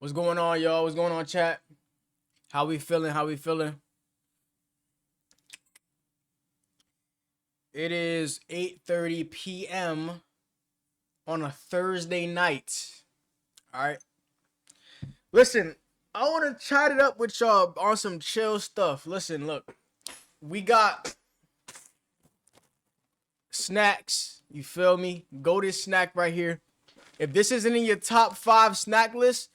What's going on, y'all? What's going on, chat? How we feeling? How we feeling? It is 8:30 p.m. on a Thursday night. All right. Listen, I want to chat it up with y'all on some chill stuff. Listen, look, we got snacks. You feel me? Go this snack right here. If this isn't in your top 5 snack list,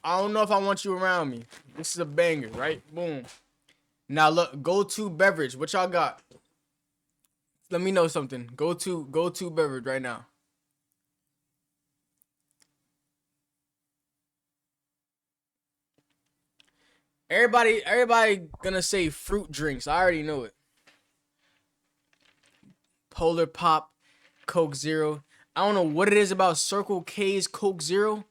I don't know if I want you around me. This is a banger, right? Boom. Now look, go-to beverage. What y'all got? Let me know something. Go to beverage right now. Everybody gonna say fruit drinks. I already know it. Polar Pop, Coke Zero. I don't know what it is about Circle K's Coke Zero.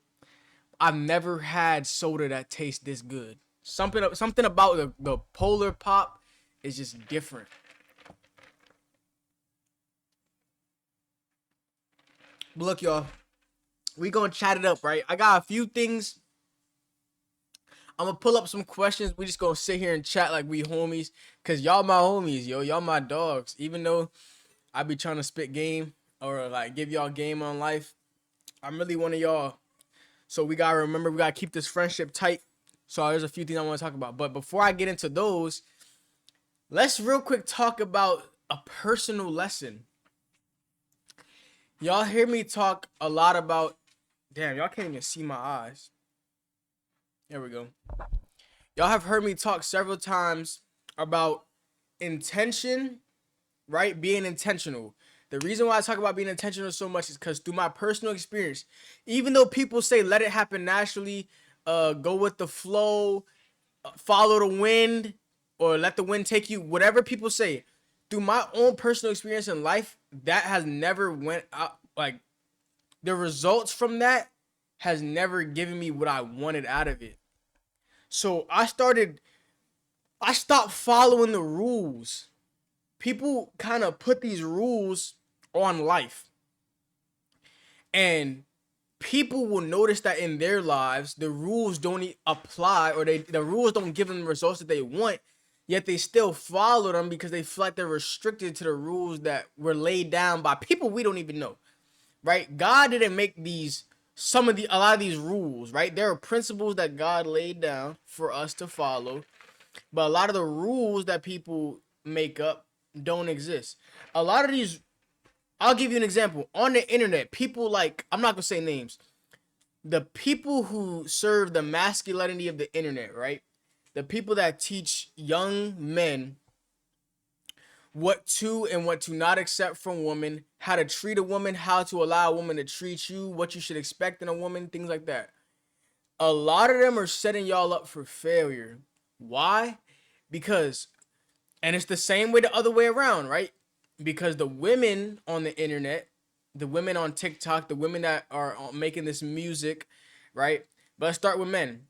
I've never had soda that tastes this good. Something about the Polar Pop is just different. But look, y'all, we gonna chat it up, right? I got a few things. I'm gonna pull up some questions. We just gonna sit here and chat like we homies, cause y'all my homies, yo. Y'all my dogs. Even though I be trying to spit game or like give y'all game on life, I'm really one of y'all. So we gotta remember, we gotta keep this friendship tight. So there's a few things I want to talk about. But before I get into those, let's real quick talk about a personal lesson. Y'all hear me talk a lot about. Damn, y'all can't even see my eyes. There we go. Y'all have heard me talk several times about intention, right? Being intentional. The reason why I talk about being intentional so much is because through my personal experience, even though people say let it happen naturally, go with the flow, follow the wind, or let the wind take you, whatever people say, through my own personal experience in life, that has never went out. Like the results from that has never given me what I wanted out of it. So I stopped following the rules. People kind of put these rules on life. And people will notice that in their lives, the rules don't apply, or the rules don't give them the results that they want, yet they still follow them because they feel like they're restricted to the rules that were laid down by people we don't even know. Right? God didn't make a lot of these rules, right? There are principles that God laid down for us to follow, but a lot of the rules that people make up don't exist. A lot of these, I'll give you an example. On the internet, people like, I'm not gonna say names, the people who serve the masculinity of the internet, right? The people that teach young men what to and what to not accept from women, how to treat a woman, how to allow a woman to treat you, what you should expect in a woman, things like that. A lot of them are setting y'all up for failure. Why? Because, and it's the same way the other way around, right? Because the women on the internet, the women on TikTok, the women that are making this music, right? But let's start with men.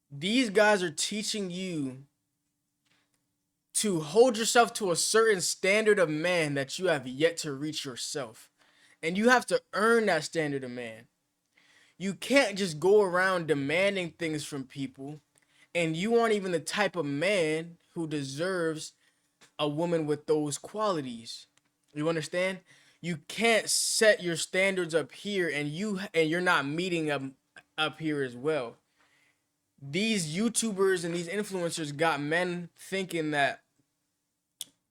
These guys are teaching you to hold yourself to a certain standard of man that you have yet to reach yourself. And you have to earn that standard of man. You can't just go around demanding things from people, and you aren't even the type of man who deserves a woman with those qualities. You understand? You can't set your standards up here and you're not meeting them up here as well. These YouTubers and these influencers got men thinking that,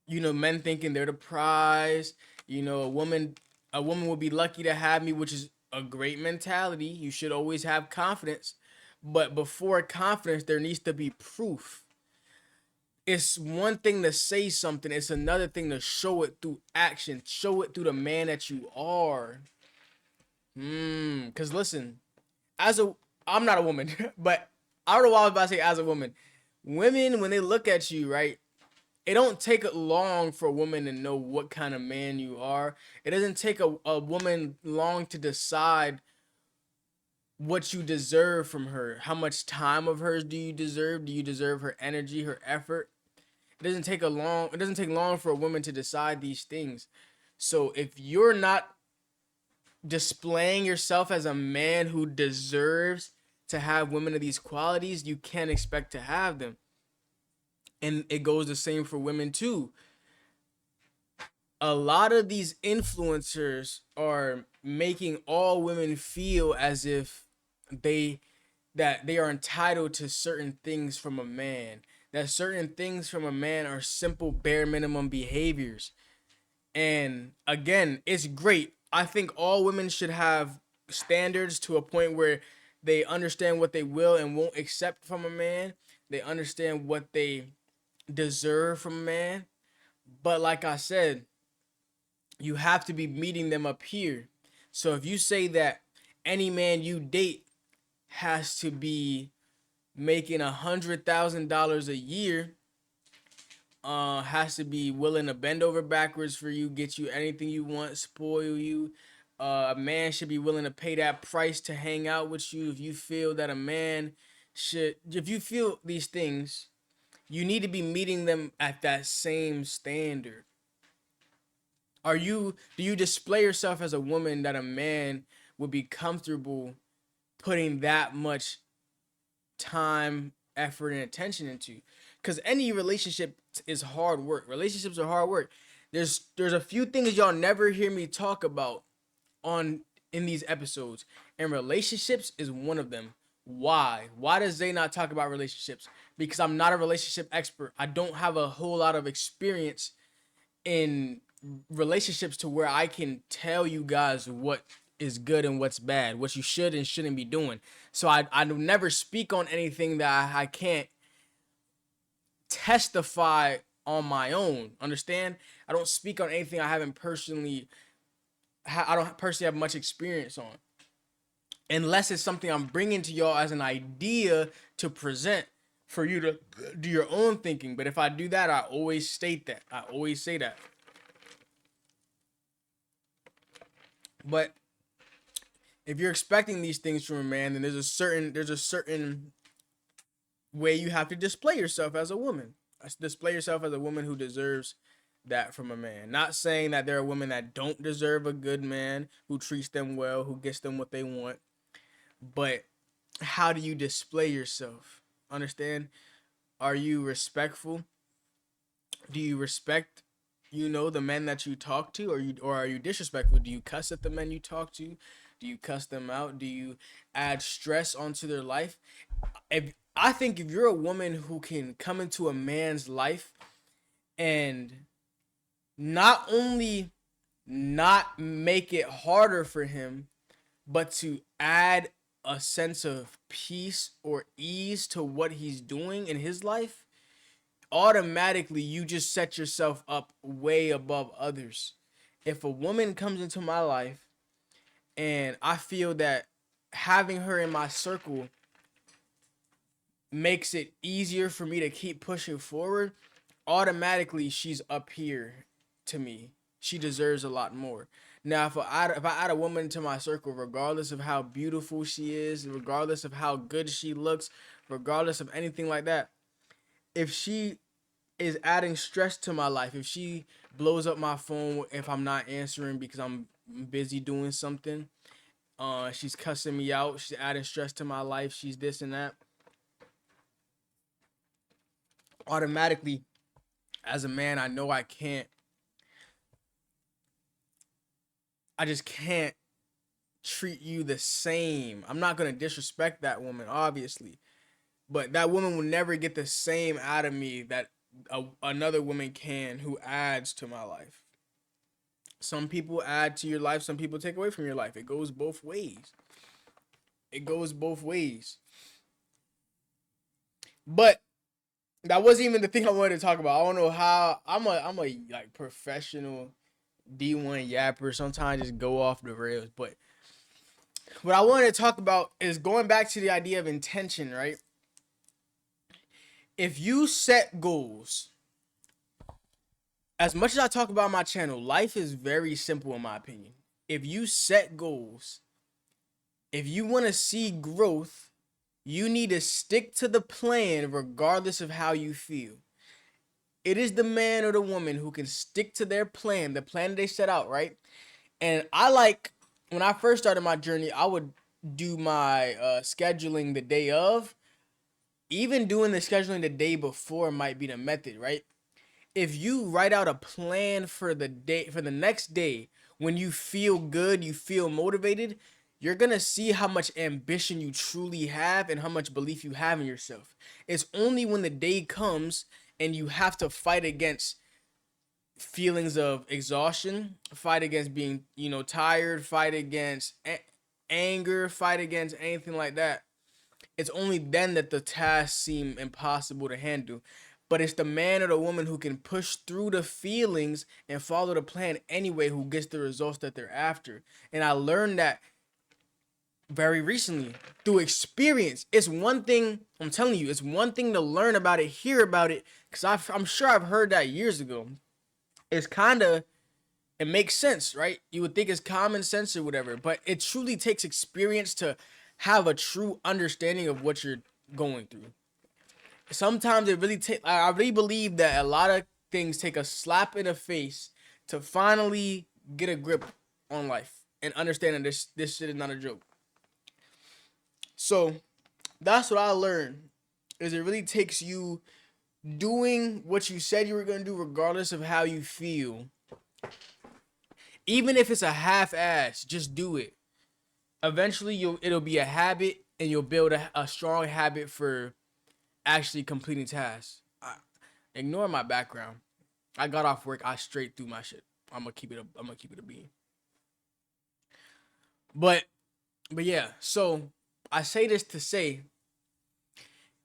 men thinking they're the prize. A woman would be lucky to have me, which is a great mentality. You should always have confidence. But before confidence, there needs to be proof. It's one thing to say something, it's another thing to show it through action, show it through the man that you are. Cause listen, as a I'm not a woman, but I don't know why I was about to say as a woman. Women, when they look at you, right? It don't take long for a woman to know what kind of man you are. It doesn't take a woman long to decide what you deserve from her. How much time of hers do you deserve? Do you deserve her energy, her effort? It doesn't take long for a woman to decide these things. So if you're not displaying yourself as a man who deserves to have women of these qualities, you can't expect to have them. And it goes the same for women too. A lot of these influencers are making all women feel as if they that they are entitled to certain things from a man. That certain things from a man are simple bare minimum behaviors. And again, it's great. I think all women should have standards to a point where they understand what they will and won't accept from a man. They understand what they deserve from a man. But like I said, you have to be meeting them up here. So if you say that any man you date has to be making $100,000 a year, has to be willing to bend over backwards for you, get you anything you want, spoil you. A man should be willing to pay that price to hang out with you. If you feel that a man should, if you feel these things, you need to be meeting them at that same standard. Do you display yourself as a woman that a man would be comfortable putting that much time, effort, and attention into? Because any relationship is hard work. Relationships are hard work. There's a few things y'all never hear me talk about on in these episodes, and relationships is one of them. Why does Zay not talk about relationships? Because I'm not a relationship expert. I don't have a whole lot of experience in relationships to where I can tell you guys what is good and what's bad, what you should and shouldn't be doing. So I never speak on anything that I can't testify on my own. Understand? I don't speak on anything I haven't personally I don't personally have much experience on, unless it's something I'm bringing to y'all as an idea to present for you to do your own thinking. But if I do that, I always state that. I always say that. But if you're expecting these things from a man, then there's a certain way you have to display yourself as a woman. Display yourself as a woman who deserves that from a man. Not saying that there are women that don't deserve a good man who treats them well, who gets them what they want. But how do you display yourself? Understand? Are you respectful? Do you respect, the men that you talk to, or are you disrespectful? Do you cuss at the men you talk to? Do you cuss them out? Do you add stress onto their life? I think if you're a woman who can come into a man's life and not only not make it harder for him, but to add a sense of peace or ease to what he's doing in his life, automatically you just set yourself up way above others. If a woman comes into my life and I feel that having her in my circle makes it easier for me to keep pushing forward, automatically she's up here to me. She deserves a lot more. Now, if I add a woman to my circle, regardless of how beautiful she is, regardless of how good she looks, regardless of anything like that, if she is adding stress to my life, if she blows up my phone if I'm not answering because I'm busy doing something, she's cussing me out, she's adding stress to my life, she's this and that, automatically, as a man, I know I just can't treat you the same. I'm not going to disrespect that woman, obviously. But that woman will never get the same out of me that another woman can who adds to my life. Some people add to your life, some people take away from your life. It goes both ways. It goes both ways. But that wasn't even the thing I wanted to talk about. I don't know how I'm a like professional D1 yapper. Sometimes just go off the rails. But what I wanted to talk about is going back to the idea of intention, right? If you set goals, as much as I talk about my channel, life is very simple in my opinion. If you set goals, if you want to see growth, you need to stick to the plan regardless of how you feel. It is the man or the woman who can stick to their plan, the plan they set out, right? And I like when I first started my journey, I would do my scheduling the day of. Even doing the scheduling the day before might be the method, right? If you write out a plan for the day, for the next day, when you feel good, you feel motivated, you're gonna see how much ambition you truly have and how much belief you have in yourself. It's only when the day comes and you have to fight against feelings of exhaustion, fight against being, tired, fight against anger, fight against anything like that. It's only then that the tasks seem impossible to handle. But it's the man or the woman who can push through the feelings and follow the plan anyway who gets the results that they're after. And I learned that very recently through experience. It's one thing, I'm telling you, it's one thing to learn about it, hear about it, because I'm sure I've heard that years ago. It's kind of, it makes sense, right? You would think it's common sense or whatever, but it truly takes experience to have a true understanding of what you're going through. Sometimes it really takes, I really believe that a lot of things take a slap in the face to finally get a grip on life and understand that this shit is not a joke. So that's what I learned, is it really takes you doing what you said you were going to do regardless of how you feel. Even if it's a half-ass, just do it. Eventually it'll be a habit, and you'll build a strong habit for actually completing tasks. Ignore my background. I got off work, I straight through my shit. I'm gonna keep it a bean. But yeah, so I say this to say,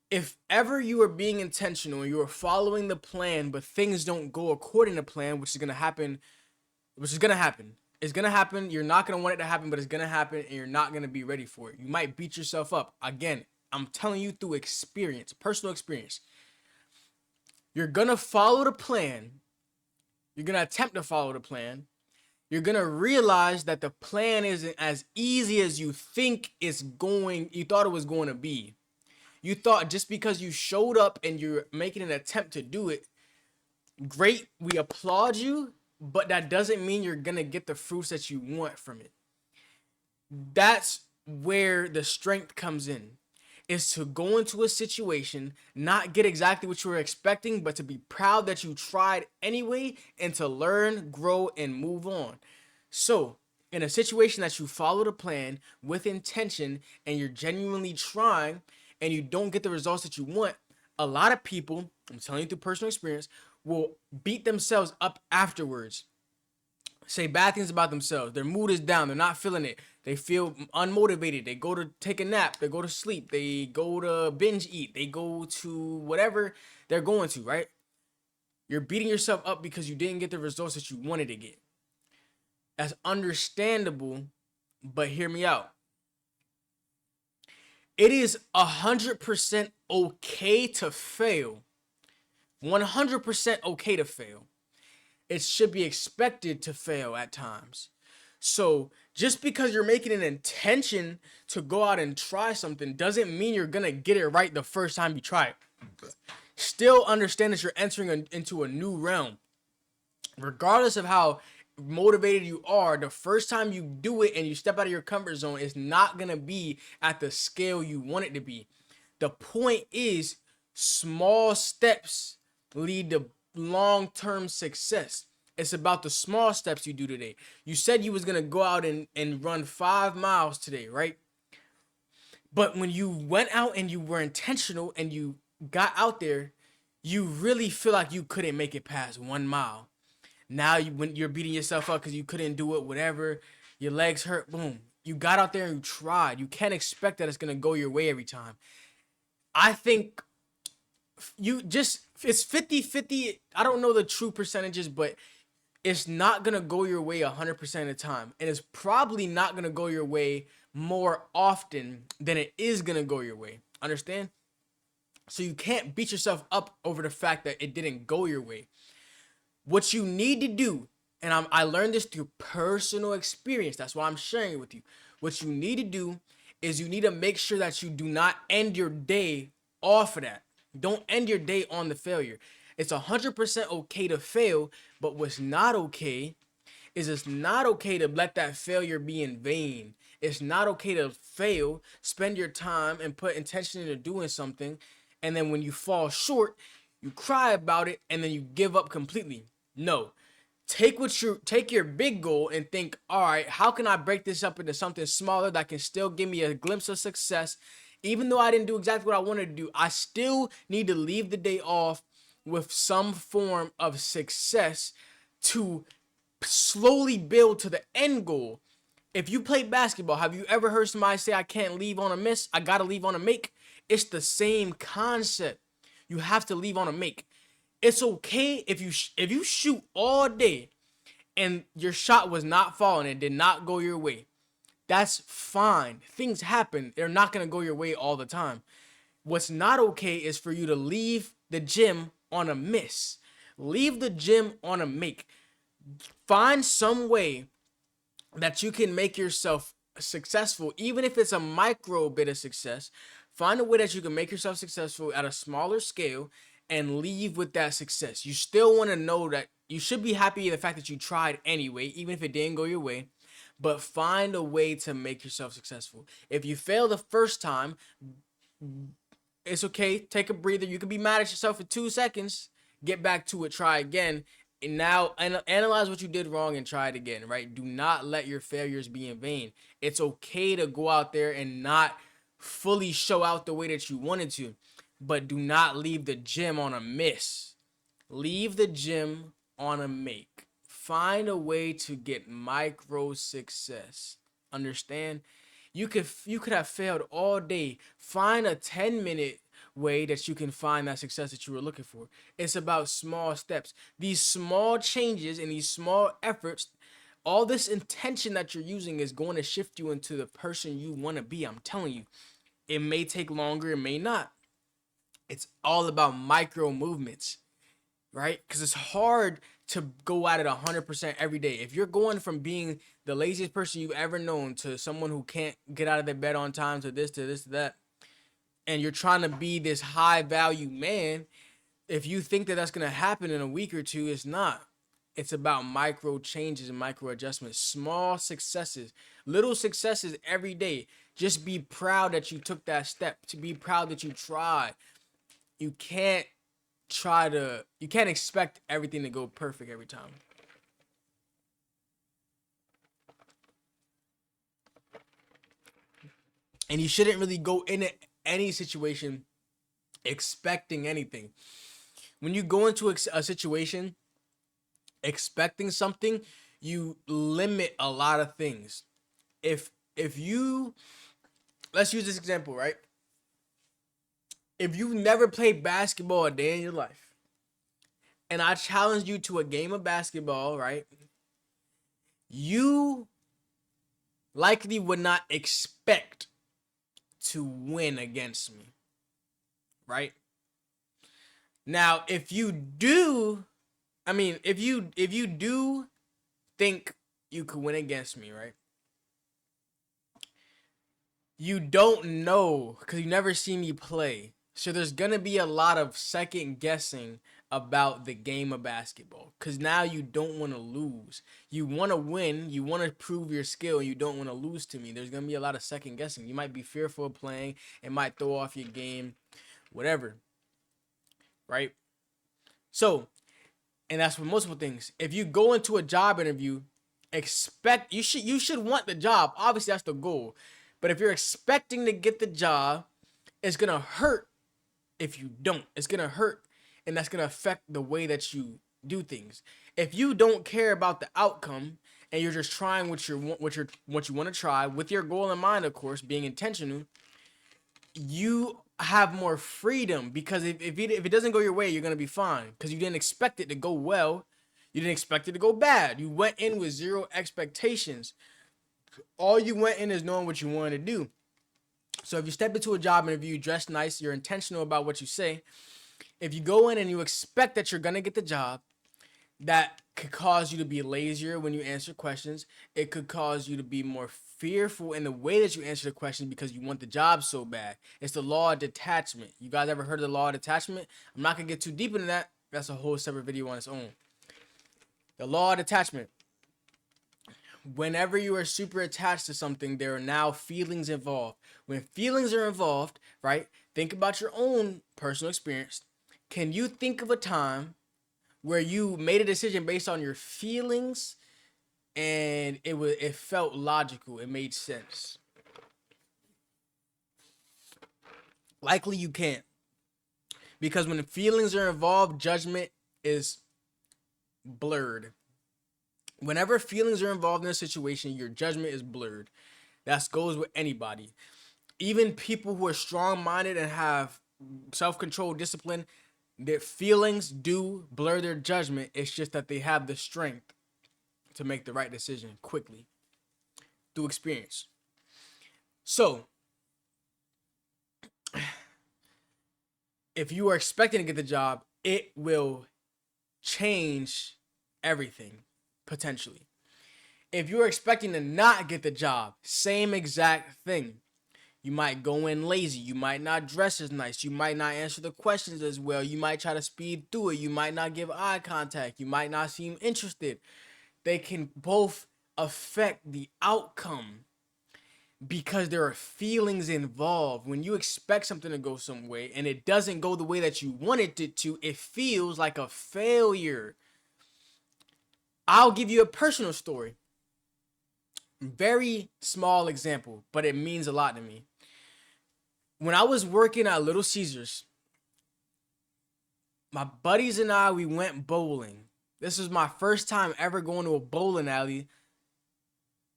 if ever you are being intentional and you are following the plan, but things don't go according to plan, which is gonna happen. It's gonna happen. You're not gonna want it to happen, but it's gonna happen, and you're not gonna be ready for it. You might beat yourself up. Again, I'm telling you through experience, personal experience. You're gonna follow the plan. You're gonna attempt to follow the plan. You're gonna realize that the plan isn't as easy as you think you thought it was going to be. You thought just because you showed up and you're making an attempt to do it, great, we applaud you, but that doesn't mean you're gonna get the fruits that you want from it. That's where the strength comes in, is to go into a situation, not get exactly what you were expecting, but to be proud that you tried anyway, and to learn, grow, and move on. So in a situation that you follow the plan with intention and you're genuinely trying and you don't get the results that you want, a lot of people, I'm telling you through personal experience, will beat themselves up afterwards. Say bad things about themselves. Their mood is down. They're not feeling it. They feel unmotivated. They go to take a nap. They go to sleep. They go to binge eat. They go to whatever they're going to, right? You're beating yourself up because you didn't get the results that you wanted to get. That's understandable, but hear me out. It is 100% okay to fail. 100% okay to fail. It should be expected to fail at times. So just because you're making an intention to go out and try something doesn't mean you're gonna get it right the first time you try it. Still understand that you're entering into a new realm. Regardless of how motivated you are, the first time you do it and you step out of your comfort zone, it's not gonna be at the scale you want it to be. The point is, small steps lead to long-term success. It's about the small steps you do today. You said you was gonna go out and run 5 miles today, right? But when you went out and you were intentional and you got out there, you really feel like you couldn't make it past 1 mile. Now when you're beating yourself up because you couldn't do it, whatever, your legs hurt, boom. You got out there and you tried. You can't expect that it's gonna go your way every time. I think it's 50-50. I don't know the true percentages, but it's not gonna go your way 100% of the time, and it's probably not gonna go your way more often than it is gonna go your way. Understand? So you can't beat yourself up over the fact that it didn't go your way. What you need to do, and I learned this through personal experience, that's why I'm sharing it with you. What you need to do is you need to make sure that you do not end your day off of that. Don't end your day on the failure. It's 100% okay to fail, but what's not okay is it's not okay to let that failure be in vain. It's not okay to fail, spend your time and put intention into doing something, and then when you fall short, you cry about it and then you give up completely. No. Take your big goal and think, all right, how can I break this up into something smaller that can still give me a glimpse of success? Even though I didn't do exactly what I wanted to do, I still need to leave the day off with some form of success to slowly build to the end goal. If you play basketball, have you ever heard somebody say, I can't leave on a miss, I gotta leave on a make? It's the same concept. You have to leave on a make. It's okay if you shoot all day and your shot was not falling and did not go your way. That's fine. Things happen. They're not going to go your way all the time. What's not okay is for you to leave the gym on a miss. Leave the gym on a make. Find some way that you can make yourself successful, even if it's a micro bit of success. Find a way that you can make yourself successful at a smaller scale and leave with that success. You still want to know that you should be happy in the fact that you tried anyway, even if it didn't go your way. But find a way to make yourself successful. If you fail the first time, it's okay. Take a breather. You can be mad at yourself for 2 seconds. Get back to it. Try again. And now analyze what you did wrong and try it again, right? Do not let your failures be in vain. It's okay to go out there and not fully show out the way that you wanted to, but do not leave the gym on a miss. Leave the gym on a make. Find a way to get micro success. Understand? You could have failed all day. Find a 10-minute way that you can find that success that you were looking for. It's about small steps. These small changes and these small efforts, all this intention that you're using is going to shift you into the person you want to be. I'm telling you. It may take longer, it may not. It's all about micro movements, right? Because it's hard to go at it 100% every day. If you're going from being the laziest person you've ever known to someone who can't get out of their bed on time to this, to that, and you're trying to be this high value man, if you think that that's going to happen in a week or two, it's not. It's about micro changes and micro adjustments, small successes, little successes every day. Just be proud that you took that step, to be proud that you tried. You can't expect everything to go perfect every time. And you shouldn't really go into any situation expecting anything. When you go into a situation expecting something, you limit a lot of things. If you, let's use this example, right? If you've never played basketball a day in your life, and I challenge you to a game of basketball, right? You likely would not expect to win against me, right? Now, if you do think you could win against me, right? You don't know because you never seen me play. So there's going to be a lot of second guessing about the game of basketball because now you don't want to lose. You want to win. You want to prove your skill. And you don't want to lose to me. There's going to be a lot of second guessing. You might be fearful of playing. It might throw off your game, whatever. Right? So, and that's for multiple things. If you go into a job interview, you should want the job. Obviously, that's the goal. But if you're expecting to get the job, it's going to hurt if you don't. It's going to hurt, and that's going to affect the way that you do things. If you don't care about the outcome and you're just trying what you want to try with your goal in mind, of course, being intentional, you have more freedom because if it doesn't go your way, you're going to be fine because you didn't expect it to go well. You didn't expect it to go bad. You went in with zero expectations. All you went in is knowing what you wanted to do. So if you step into a job interview, you dress nice, you're intentional about what you say. If you go in and you expect that you're going to get the job, that could cause you to be lazier when you answer questions. It could cause you to be more fearful in the way that you answer the question because you want the job so bad. It's the law of detachment. You guys ever heard of the law of detachment? I'm not going to get too deep into that. That's a whole separate video on its own. The law of detachment. whenever you are super attached to something, there are now feelings involved. When feelings are involved, right? Think about your own personal experience. Can you think of a time where you made a decision based on your feelings and it felt logical, it made sense? Likely you can't. Because when the feelings are involved, judgment is blurred. Whenever feelings are involved in a situation, your judgment is blurred. That goes with anybody. Even people who are strong-minded and have self-control, discipline, their feelings do blur their judgment. It's just that they have the strength to make the right decision quickly through experience. So, if you are expecting to get the job, it will change everything, potentially. If you're expecting to not get the job, same exact thing. You might go in lazy. You might not dress as nice. You might not answer the questions as well. You might try to speed through it. You might not give eye contact. You might not seem interested. They can both affect the outcome because there are feelings involved. When you expect something to go some way and it doesn't go the way that you wanted it to, it feels like a failure. I'll give you a personal story. Very small example, but it means a lot to me. When I was working at Little Caesars, my buddies and I, we went bowling. This was my first time ever going to a bowling alley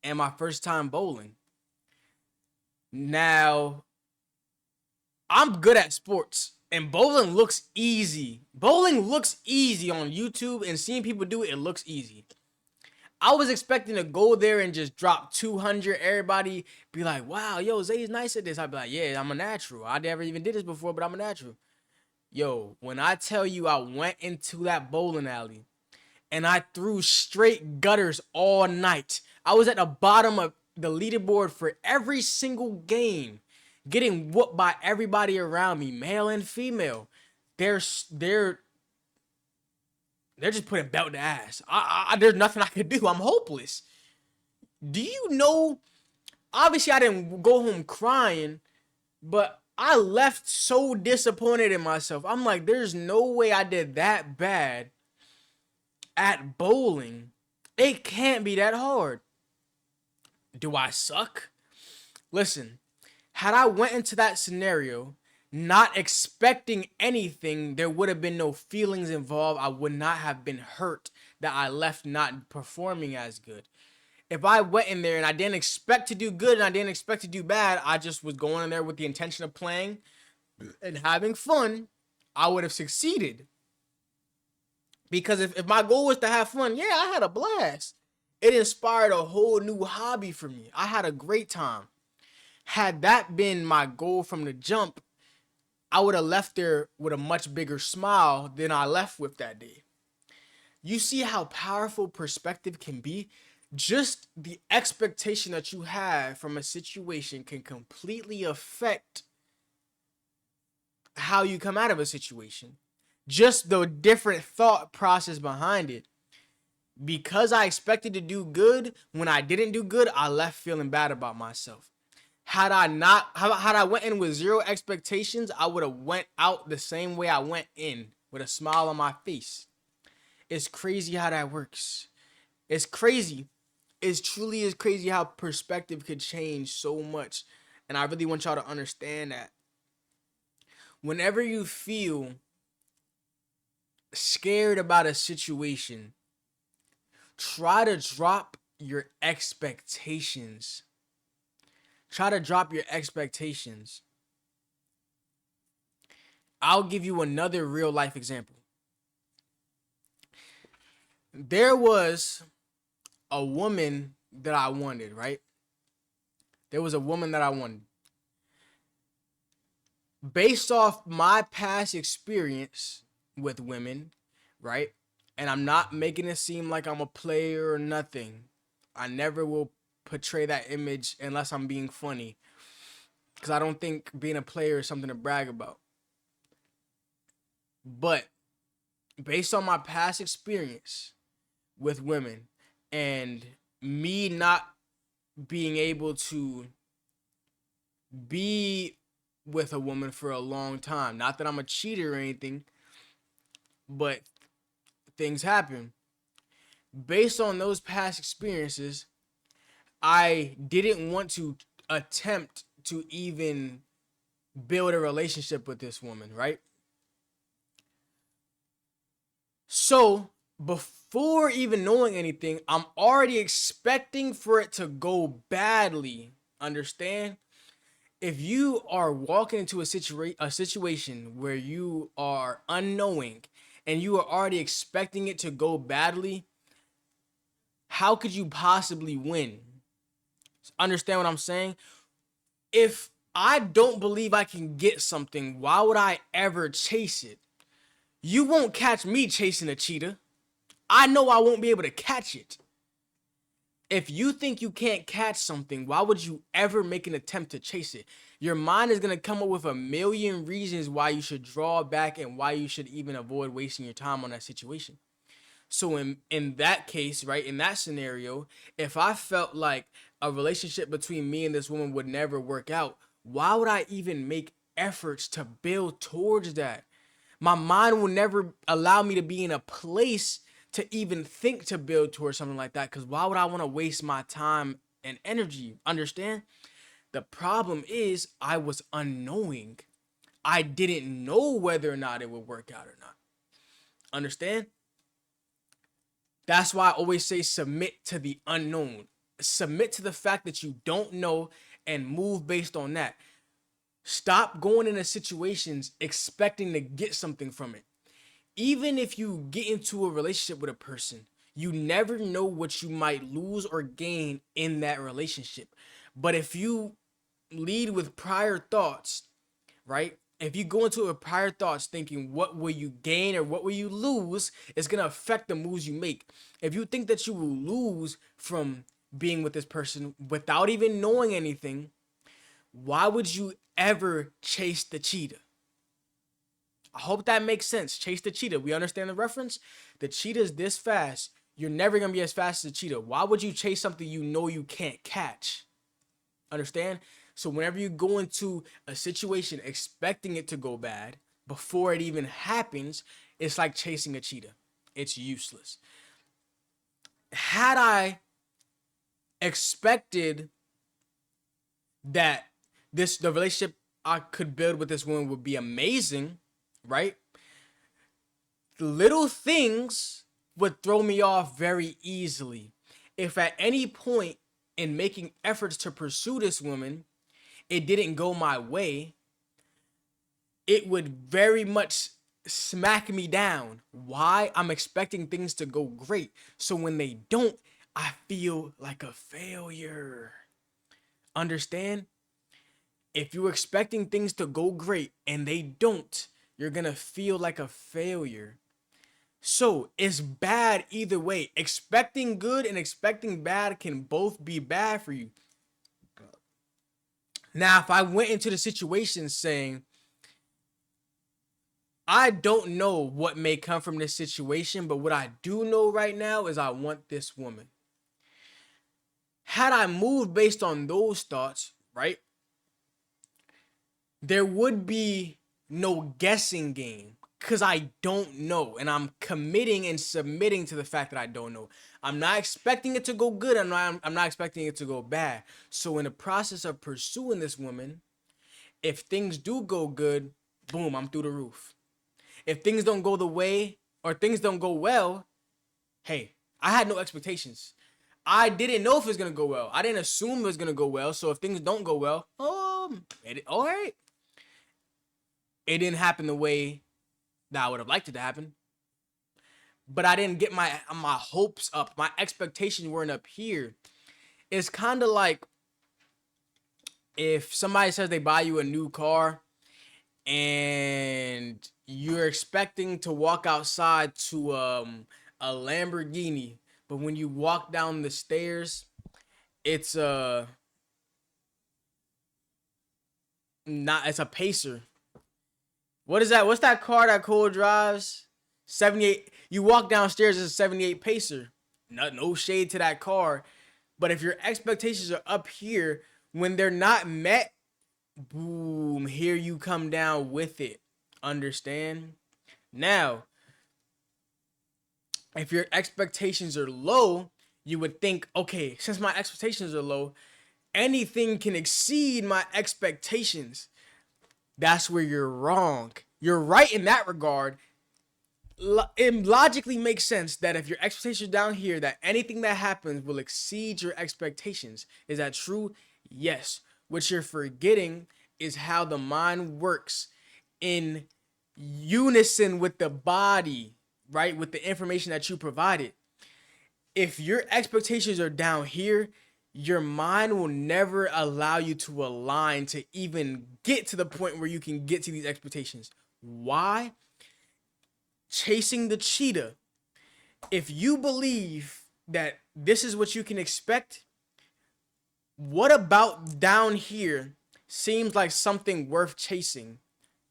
and my first time bowling. Now, I'm good at sports and bowling looks easy. Bowling looks easy on YouTube, and seeing people do it, it looks easy. I was expecting to go there and just drop 200. Everybody be like, wow, yo, Zay's nice at this. I'd be like, yeah, I'm a natural. I never even did this before, but I'm a natural. Yo, when I tell you I went into that bowling alley and I threw straight gutters all night. I was at the bottom of the leaderboard for every single game, getting whooped by everybody around me, male and female. They're just putting belt to ass. There's nothing I could do. I'm hopeless. Do you know? Obviously, I didn't go home crying, but I left so disappointed in myself. I'm like, there's no way I did that bad at bowling. It can't be that hard. Do I suck? Listen, had I went into that scenario not expecting anything, there would have been no feelings involved. I would not have been hurt that I left not performing as good. If I went in there and I didn't expect to do good and I didn't expect to do bad, I just was going in there with the intention of playing and having fun, I would have succeeded. Because if my goal was to have fun, yeah, I had a blast. It inspired a whole new hobby for me. I had a great time. Had that been my goal from the jump, I would have left there with a much bigger smile than I left with that day. You see how powerful perspective can be? Just the expectation that you have from a situation can completely affect how you come out of a situation. Just the different thought process behind it. Because I expected to do good, when I didn't do good, I left feeling bad about myself. Had I went in with zero expectations, I would have went out the same way I went in, with a smile on my face. It's crazy how that works. It's crazy. It truly is crazy how perspective could change so much. And I really want y'all to understand that. Whenever you feel scared about a situation, try to drop your expectations. Try to drop your expectations. I'll give you another real life example. There was a woman that I wanted, right? There was a woman that I wanted. Based off my past experience with women, right? And I'm not making it seem like I'm a player or nothing. I never will portray that image unless I'm being funny. Because I don't think being a player is something to brag about. But based on my past experience with women and me not being able to be with a woman for a long time. Not that I'm a cheater or anything, but things happen. Based on those past experiences, I didn't want to attempt to even build a relationship with this woman, right? So, before even knowing anything, I'm already expecting for it to go badly. Understand? If you are walking into a situation where you are unknowing and you are already expecting it to go badly, how could you possibly win? Understand what I'm saying? If I don't believe I can get something, why would I ever chase it? You won't catch me chasing a cheetah. I know I won't be able to catch it. If you think you can't catch something, why would you ever make an attempt to chase it? Your mind is going to come up with a million reasons why you should draw back and why you should even avoid wasting your time on that situation. So in that case, right, in that scenario, if I felt like a relationship between me and this woman would never work out, why would I even make efforts to build towards that? My mind will never allow me to be in a place to even think to build towards something like that, because why would I want to waste my time and energy? Understand? The problem is I was unknowing. I didn't know whether or not it would work out or not. Understand? That's why I always say submit to the unknown. Submit to the fact that you don't know and move based on that. Stop going into situations expecting to get something from it. Even if you get into a relationship with a person, you never know what you might lose or gain in that relationship. But if you lead with prior thoughts, right? If you go into a prior thoughts thinking what will you gain or what will you lose, it's going to affect the moves you make. If you think that you will lose from being with this person without even knowing anything, why would you ever chase the cheetah? I hope that makes sense. Chase the cheetah. We understand the reference? The cheetah's this fast. You're never going to be as fast as a cheetah. Why would you chase something you know you can't catch? Understand? So whenever you go into a situation expecting it to go bad, before it even happens, it's like chasing a cheetah. It's useless. Had I expected that the relationship I could build with this woman would be amazing, right? Little things would throw me off very easily. If at any point in making efforts to pursue this woman, it didn't go my way, it would very much smack me down. Why? I'm expecting things to go great. So when they don't, I feel like a failure. Understand? If you're expecting things to go great and they don't, you're going to feel like a failure. So it's bad either way. Expecting good and expecting bad can both be bad for you. Now, if I went into the situation saying, I don't know what may come from this situation, but what I do know right now is I want this woman. Had I moved based on those thoughts, right, there would be no guessing game because I don't know. And I'm committing and submitting to the fact that I don't know. I'm not expecting it to go good. I'm not expecting it to go bad. So in the process of pursuing this woman, if things do go good, boom, I'm through the roof. If things don't go the way or things don't go well, hey, I had no expectations. I didn't know if it was going to go well. I didn't assume it was going to go well. So if things don't go well, all right. It didn't happen the way that I would have liked it to happen. But I didn't get my hopes up. My expectations weren't up here. It's kind of like if somebody says they buy you a new car and you're expecting to walk outside to a Lamborghini, but when you walk down the stairs, it's a Pacer. What is that? What's that car that Cole drives? 78. You walk downstairs, it's a 78 Pacer. No shade to that car. But if your expectations are up here, when they're not met, boom, here you come down with it. Understand? Now, if your expectations are low, you would think, okay, since my expectations are low, anything can exceed my expectations. That's where you're wrong. You're right in that regard. It logically makes sense that if your expectations are down here, that anything that happens will exceed your expectations. Is that true? Yes. What you're forgetting is how the mind works in unison with the body, right? With the information that you provided. If your expectations are down here, your mind will never allow you to align to even get to the point where you can get to these expectations. Why? Chasing the cheetah. If you believe that this is what you can expect, what about down here seems like something worth chasing?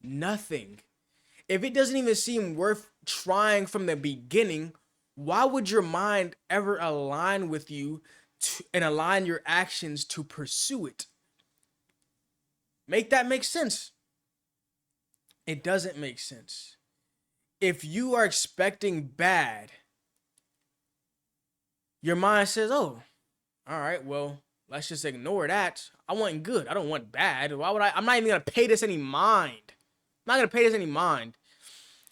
Nothing. If it doesn't even seem worth trying from the beginning, why would your mind ever align with you and align your actions to pursue it? Make that make sense? It doesn't make sense. If you are expecting bad, your mind says, oh, all right, well, let's just ignore that. I want good. I don't want bad. Why would I? I'm not even going to pay this any mind. I'm not going to pay this any mind.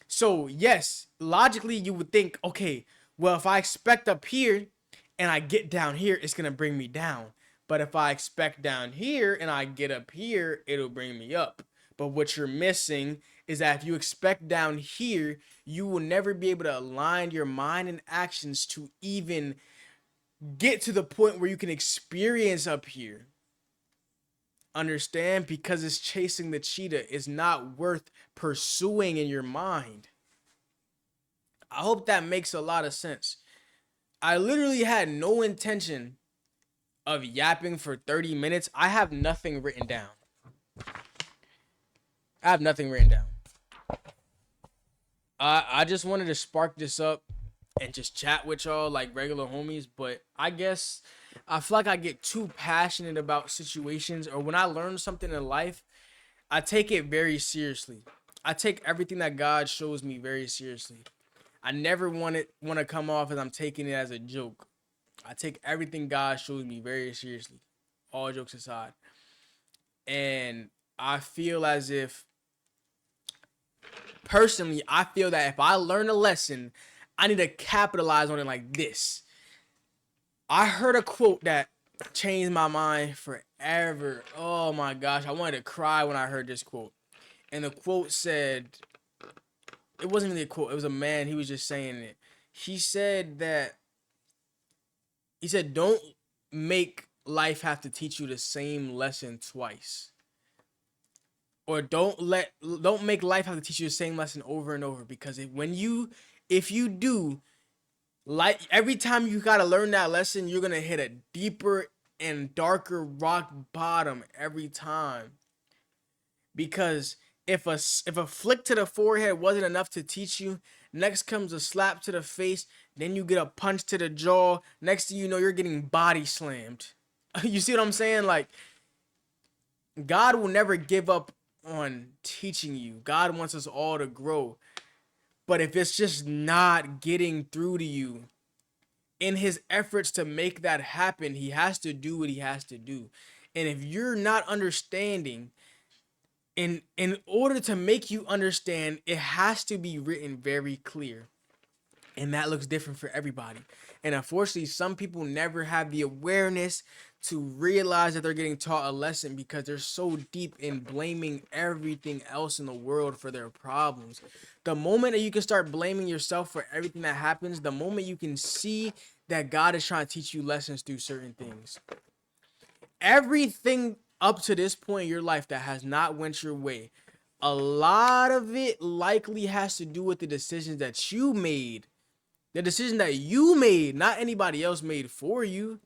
So, yes, logically, you would think, okay, well, if I expect up here and I get down here, it's going to bring me down. But if I expect down here and I get up here, it'll bring me up. But what you're missing is that if you expect down here, you will never be able to align your mind and actions to even get to the point where you can experience up here. Understand? Because it's chasing the cheetah is not worth pursuing in your mind. I hope that makes a lot of sense. I literally had no intention of yapping for 30 minutes. I have nothing written down. I just wanted to spark this up and just chat with y'all like regular homies, but I guess I feel like I get too passionate about situations, or when I learn something in life, I take it very seriously. I take everything that God shows me very seriously. I never want to come off as I'm taking it as a joke. I take everything God shows me very seriously, all jokes aside. And I feel as if, personally, I feel that if I learn a lesson, I need to capitalize on it like this. I heard a quote that changed my mind forever. Oh my gosh, I wanted to cry when I heard this quote. And the quote said, it wasn't really a quote, it was a man, he was just saying it. He said, don't make life have to teach you the same lesson twice. Or don't make life have to teach you the same lesson over and over, because if you do, like every time you gotta learn that lesson, you're gonna hit a deeper and darker rock bottom every time. Because if a flick to the forehead wasn't enough to teach you, next comes a slap to the face, then you get a punch to the jaw. Next thing you know, you're getting body slammed. You see what I'm saying? Like, God will never give up on teaching you. God wants us all to grow. But if it's just not getting through to you, in his efforts to make that happen, he has to do what he has to do. And if you're not understanding, in order to make you understand, it has to be written very clear. And that looks different for everybody. And unfortunately, some people never have the awareness to realize that they're getting taught a lesson, because they're so deep in blaming everything else in the world for their problems. The moment that you can start blaming yourself for everything that happens, the moment you can see that God is trying to teach you lessons through certain things. Everything up to this point in your life that has not went your way, a lot of it likely has to do with the decisions that you made. The decision that you made, not anybody else made for you.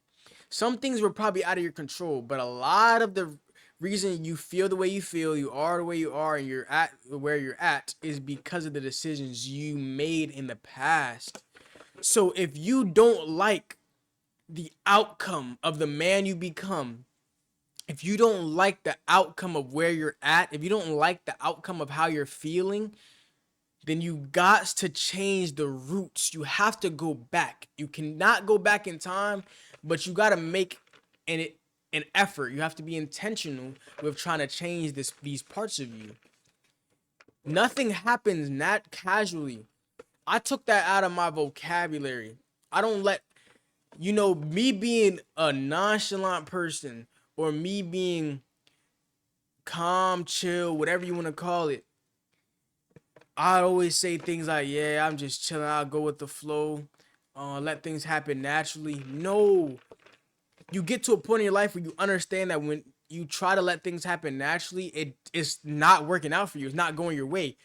Some things were probably out of your control, but a lot of the reason you feel the way you feel, you are the way you are, and you're at where you're at, is because of the decisions you made in the past. So if you don't like the outcome of the man you become, if you don't like the outcome of where you're at, if you don't like the outcome of how you're feeling, then you got to change the roots. You have to go back. You cannot go back in time, but you got to make an effort. You have to be intentional with trying to change these parts of you. Nothing happens not casually. I took that out of my vocabulary. I don't let, me being a nonchalant person or me being calm, chill, whatever you want to call it. I always say things like, yeah, I'm just chilling. I'll go with the flow. Let things happen naturally. No. You get to a point in your life where you understand that when you try to let things happen naturally, it's not working out for you. It's not going your way.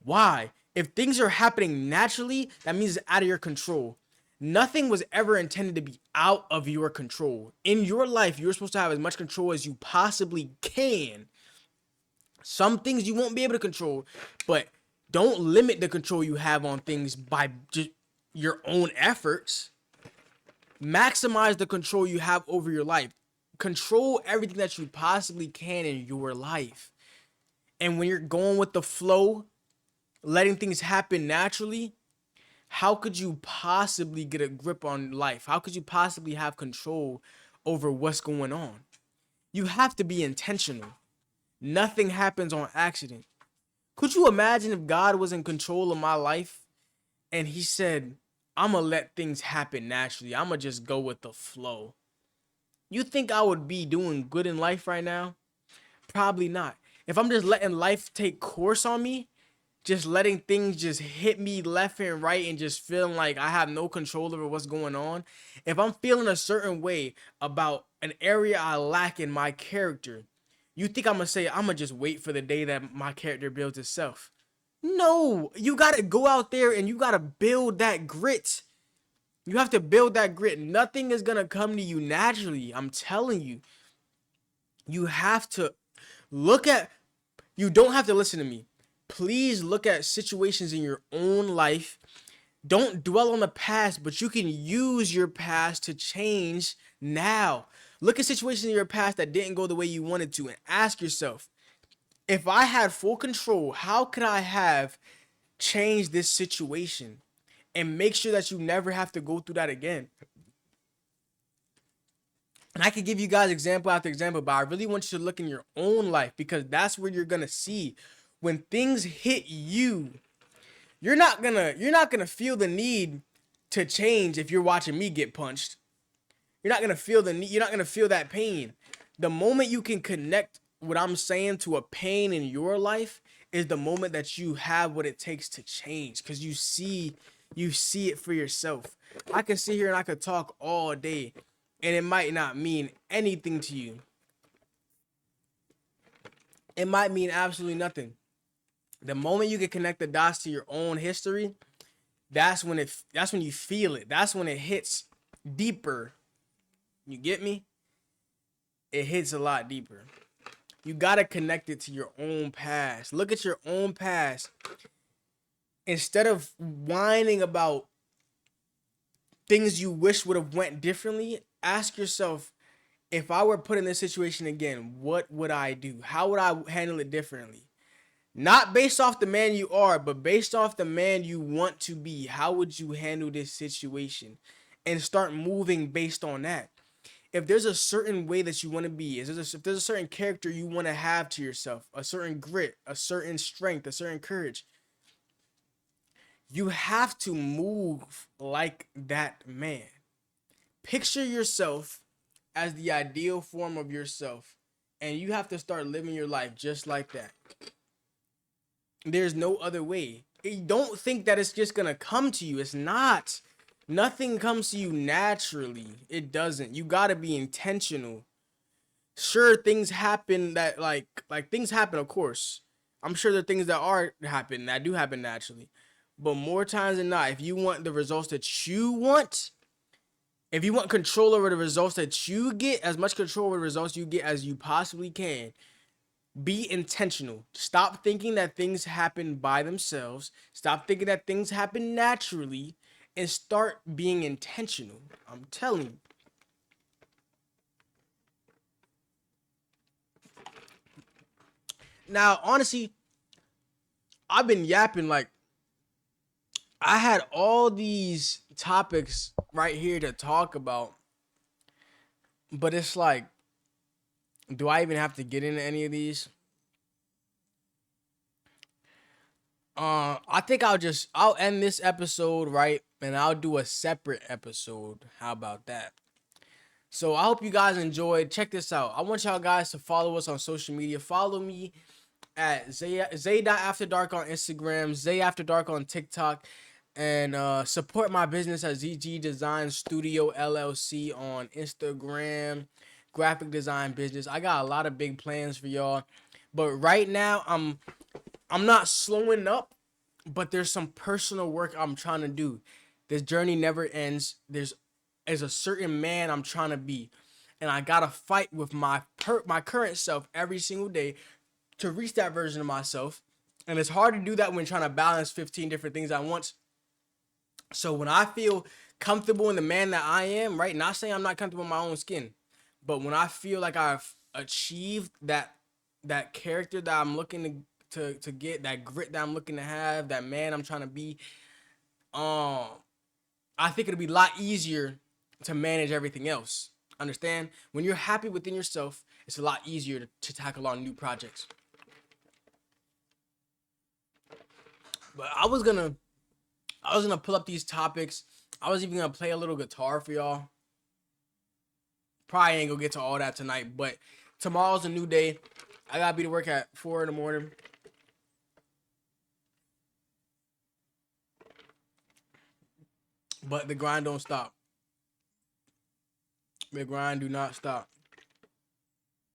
Why? If things are happening naturally, that means it's out of your control. Nothing was ever intended to be out of your control. In your life, you're supposed to have as much control as you possibly can. Some things you won't be able to control, but don't limit the control you have on things by just your own efforts. Maximize the control you have over your life. Control everything that you possibly can in your life. And when you're going with the flow, letting things happen naturally, how could you possibly get a grip on life? How could you possibly have control over what's going on? You have to be intentional. Nothing happens on accident. Could you imagine if God was in control of my life and he said, I'm going to let things happen naturally. I'm going to just go with the flow. You think I would be doing good in life right now? Probably not. If I'm just letting life take course on me, just letting things just hit me left and right and just feeling like I have no control over what's going on. If I'm feeling a certain way about an area I lack in my character, you think I'm going to say, I'm going to just wait for the day that my character builds itself? No, you got to go out there and you got to build that grit. You have to build that grit. Nothing is going to come to you naturally. I'm telling you. You have to you don't have to listen to me. Please look at situations in your own life. Don't dwell on the past, but you can use your past to change now. Look at situations in your past that didn't go the way you wanted to and ask yourself, if I had full control, how could I have changed this situation? And make sure that you never have to go through that again. And I could give you guys example after example, but I really want you to look in your own life because that's where you're going to see when things hit you. You're not gonna feel the need to change if you're watching me get punched. You're not gonna feel the need. You're not gonna feel that pain. The moment you can connect what I'm saying to a pain in your life is the moment that you have what it takes to change, because you see it for yourself. I can sit here and I could talk all day, and it might not mean anything to you. It might mean absolutely nothing. The moment you can connect the dots to your own history, that's when you feel it. That's when it hits deeper. You get me? It hits a lot deeper. You gotta connect it to your own past. Look at your own past. Instead of whining about things you wish would have went differently, ask yourself, if I were put in this situation again, what would I do? How would I handle it differently? Not based off the man you are, but based off the man you want to be. How would you handle this situation? And start moving based on that. If there's a certain way that you want to be, if there's a certain character you want to have to yourself, a certain grit, a certain strength, a certain courage, you have to move like that man. Picture yourself as the ideal form of yourself, and you have to start living your life just like that. There's no other way. Don't think that it's just gonna come to you. It's not. Nothing comes to you naturally. It doesn't. You gotta be intentional. Sure, things happen that like things happen, of course. I'm sure there are things that do happen naturally. But more times than not, if you want the results that you want, if you want control over the results that you get, as much control over the results you get as you possibly can, be intentional. Stop thinking that things happen by themselves. Stop thinking that things happen naturally, and start being intentional. I'm telling you. Now, honestly, I've been yapping like I had all these topics right here to talk about, but it's like, do I even have to get into any of these? I think I'll end this episode, right, and I'll do a separate episode. How about that? So I hope you guys enjoyed. Check this out. I want y'all guys to follow us on social media. Follow me at Zay.Afterdark on Instagram, ZayyAfterDark on TikTok, and support my business at ZG Design Studio LLC on Instagram. Graphic design business. I got a lot of big plans for y'all, but right now I'm not slowing up, but there's some personal work I'm trying to do. This journey never ends. There's a certain man I'm trying to be, and I gotta fight with my current self every single day to reach that version of myself. And it's hard to do that when trying to balance 15 different things at once. So when I feel comfortable in the man that I am, right? Not saying I'm not comfortable in my own skin, but when I feel like I've achieved that character that I'm looking to get, that grit that I'm looking to have, that man I'm trying to be, um, I think it'll be a lot easier to manage everything else. Understand? When you're happy within yourself, it's a lot easier to tackle on new projects. But I was gonna pull up these topics. I was even gonna play a little guitar for y'all. Probably ain't gonna get to all that tonight, but tomorrow's a new day. I gotta be to work at 4 in the morning. But the grind don't stop. The grind do not stop.